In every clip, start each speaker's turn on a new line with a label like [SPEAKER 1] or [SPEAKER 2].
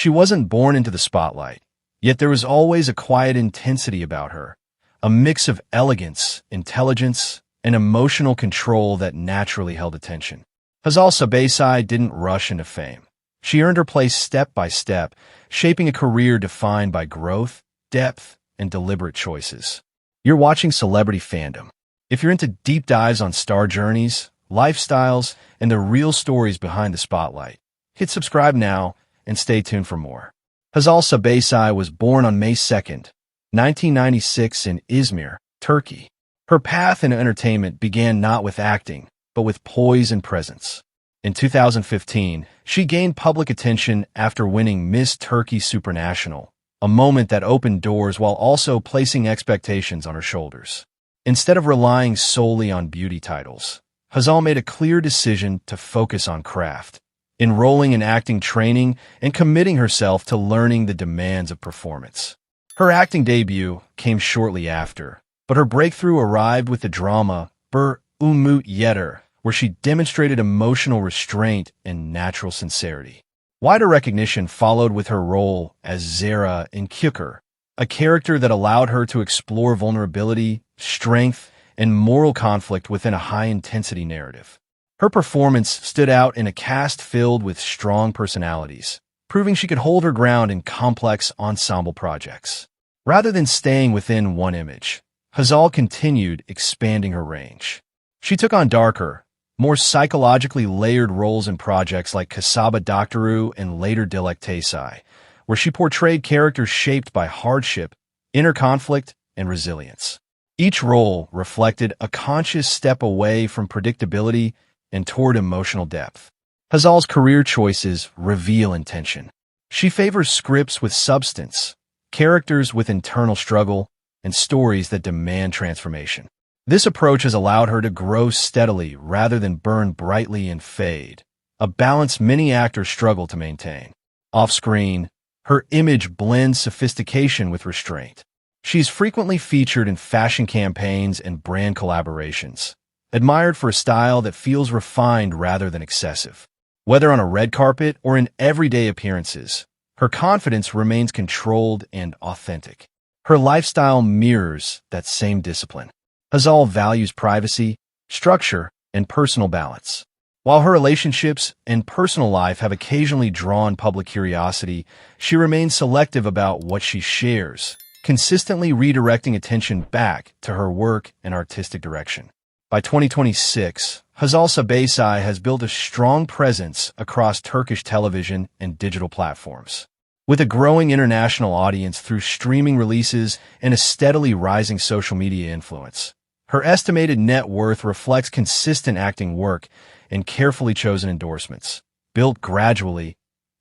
[SPEAKER 1] She wasn't born into the spotlight, yet there was always a quiet intensity about her, a mix of elegance, intelligence, and emotional control that naturally held attention. Hazal Subaşı didn't rush into fame. She earned her place step by step, shaping a career defined by growth, depth, and deliberate choices. You're watching Celebrity Fandom. If you're into deep dives on star journeys, lifestyles, and the real stories behind the spotlight, hit subscribe now and stay tuned for more. Hazal Subaşı was born on May 2nd, 1996 in Izmir, Turkey. Her path in entertainment began not with acting, but with poise and presence. In 2015, she gained public attention after winning Miss Turkey Supranational, a moment that opened doors while also placing expectations on her shoulders. Instead of relying solely on beauty titles, Hazal made a clear decision to focus on craft, enrolling in acting training and committing herself to learning the demands of performance. Her acting debut came shortly after, but her breakthrough arrived with the drama Bir Umut Yeter, where she demonstrated emotional restraint and natural sincerity. Wider recognition followed with her role as Zara in Kükür, a character that allowed her to explore vulnerability, strength, and moral conflict within a high-intensity narrative. Her performance stood out in a cast filled with strong personalities, proving she could hold her ground in complex ensemble projects. Rather than staying within one image, Hazal continued expanding her range. She took on darker, more psychologically layered roles in projects like Kasaba Doktoru and later Dilek Taysai, where she portrayed characters shaped by hardship, inner conflict, and resilience. Each role reflected a conscious step away from predictability and toward emotional depth. Hazal's career choices reveal intention. She favors scripts with substance, characters with internal struggle, and stories that demand transformation. This approach has allowed her to grow steadily rather than burn brightly and fade, a balance many actors struggle to maintain. Off-screen, her image blends sophistication with restraint. She's frequently featured in fashion campaigns and brand collaborations, admired for a style that feels refined rather than excessive. Whether on a red carpet or in everyday appearances, her confidence remains controlled and authentic. Her lifestyle mirrors that same discipline. Hazal values privacy, structure, and personal balance. While her relationships and personal life have occasionally drawn public curiosity, she remains selective about what she shares, consistently redirecting attention back to her work and artistic direction. By 2026, Hazal Subaşı has built a strong presence across Turkish television and digital platforms. With a growing international audience through streaming releases and a steadily rising social media influence, her estimated net worth reflects consistent acting work and carefully chosen endorsements, built gradually,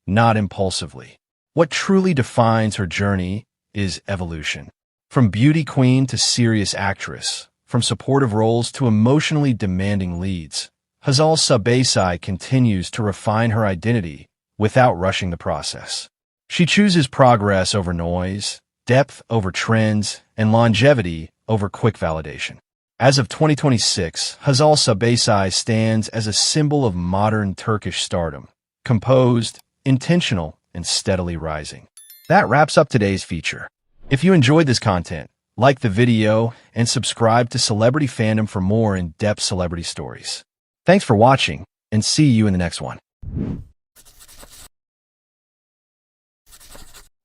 [SPEAKER 1] not impulsively. What truly defines her journey is evolution. From beauty queen to serious actress, from supportive roles to emotionally demanding leads, Hazal Subaşı continues to refine her identity without rushing the process. She chooses progress over noise, depth over trends, and longevity over quick validation. As of 2026, Hazal Subaşı stands as a symbol of modern Turkish stardom, composed, intentional, and steadily rising. That wraps up today's feature. If you enjoyed this content, like the video and subscribe to Celebrity Fandom for more in-depth celebrity stories. Thanks for watching, and see you in the next one.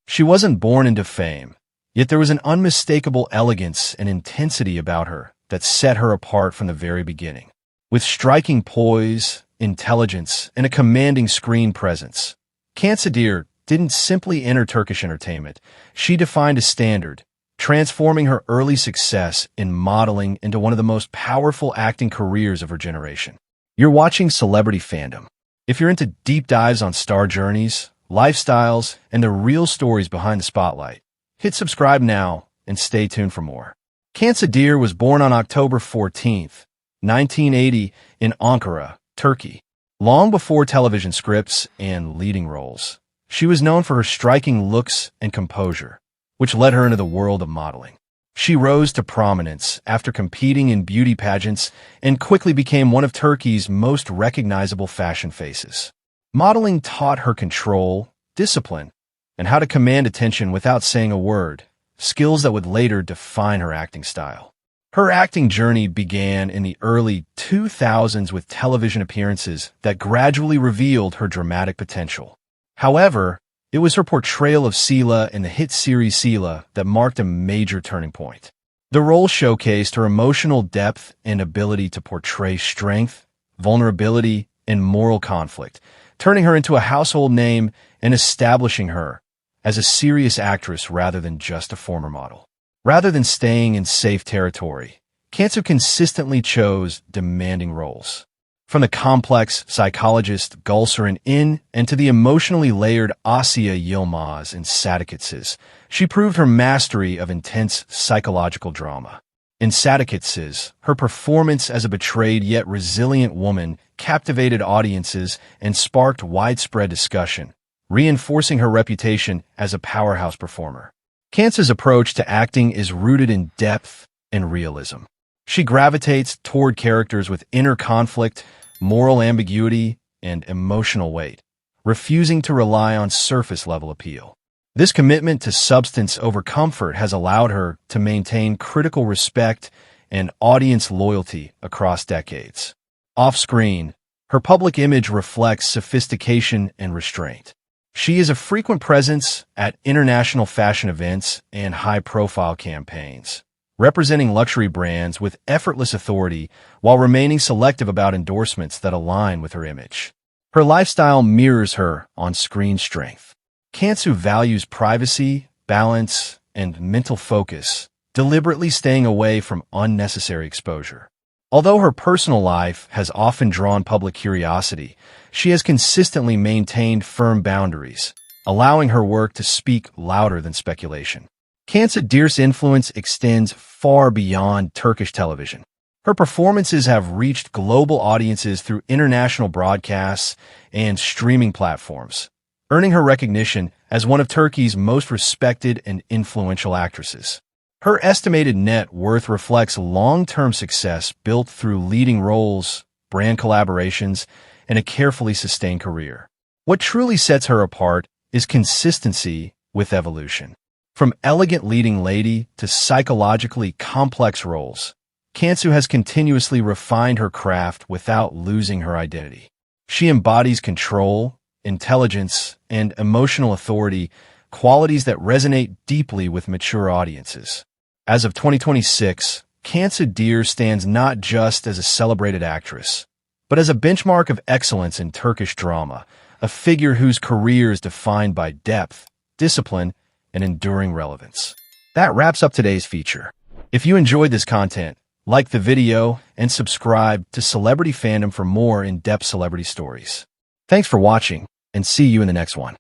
[SPEAKER 1] She wasn't born into fame, yet there was an unmistakable elegance and intensity about her that set her apart from the very beginning. With striking poise, intelligence, and a commanding screen presence, Cansu Dere didn't simply enter Turkish entertainment. She defined a standard, transforming her early success in modeling into one of the most powerful acting careers of her generation. You're watching Celebrity Fandom. If you're into deep dives on star journeys, lifestyles, and the real stories behind the spotlight, hit subscribe now and stay tuned for more. Cansu Dere was born on October 14, 1980, in Ankara, Turkey. Long before television scripts and leading roles, she was known for her striking looks and composure, which led her into the world of modeling. She rose to prominence after competing in beauty pageants and quickly became one of Turkey's most recognizable fashion faces. Modeling taught her control, discipline, and how to command attention without saying a word, skills that would later define her acting style. Her acting journey began in the early 2000s with television appearances that gradually revealed her dramatic potential. However, it was her portrayal of Sela in the hit series Sela that marked a major turning point. The role showcased her emotional depth and ability to portray strength, vulnerability, and moral conflict, turning her into a household name and establishing her as a serious actress rather than just a former model. Rather than staying in safe territory, Cansu consistently chose demanding roles. From the complex psychologist Gulseren in and to the emotionally layered Asya Yilmaz in Sadakatsiz, she proved her mastery of intense psychological drama. In Sadakatsiz, her performance as a betrayed yet resilient woman captivated audiences and sparked widespread discussion, reinforcing her reputation as a powerhouse performer. Cansu's approach to acting is rooted in depth and realism. She gravitates toward characters with inner conflict, moral ambiguity, and emotional weight, refusing to rely on surface-level appeal. This commitment to substance over comfort has allowed her to maintain critical respect and audience loyalty across decades. Off-screen, her public image reflects sophistication and restraint. She is a frequent presence at international fashion events and high-profile campaigns, representing luxury brands with effortless authority while remaining selective about endorsements that align with her image. Her lifestyle mirrors her on-screen strength. Cansu values privacy, balance, and mental focus, deliberately staying away from unnecessary exposure. Although her personal life has often drawn public curiosity, she has consistently maintained firm boundaries, allowing her work to speak louder than speculation. Cansu Dere's influence extends far beyond Turkish television. Her performances have reached global audiences through international broadcasts and streaming platforms, earning her recognition as one of Turkey's most respected and influential actresses. Her estimated net worth reflects long-term success built through leading roles, brand collaborations, and a carefully sustained career. What truly sets her apart is consistency with evolution. From elegant leading lady to psychologically complex roles, Cansu has continuously refined her craft without losing her identity. She embodies control, intelligence, and emotional authority, qualities that resonate deeply with mature audiences. As of 2026, Cansu Dere stands not just as a celebrated actress, but as a benchmark of excellence in Turkish drama, a figure whose career is defined by depth, discipline, and enduring relevance. That wraps up today's feature. If you enjoyed this content, like the video and subscribe to Celebrity Fandom for more in-depth celebrity stories. Thanks for watching, and see you in the next one.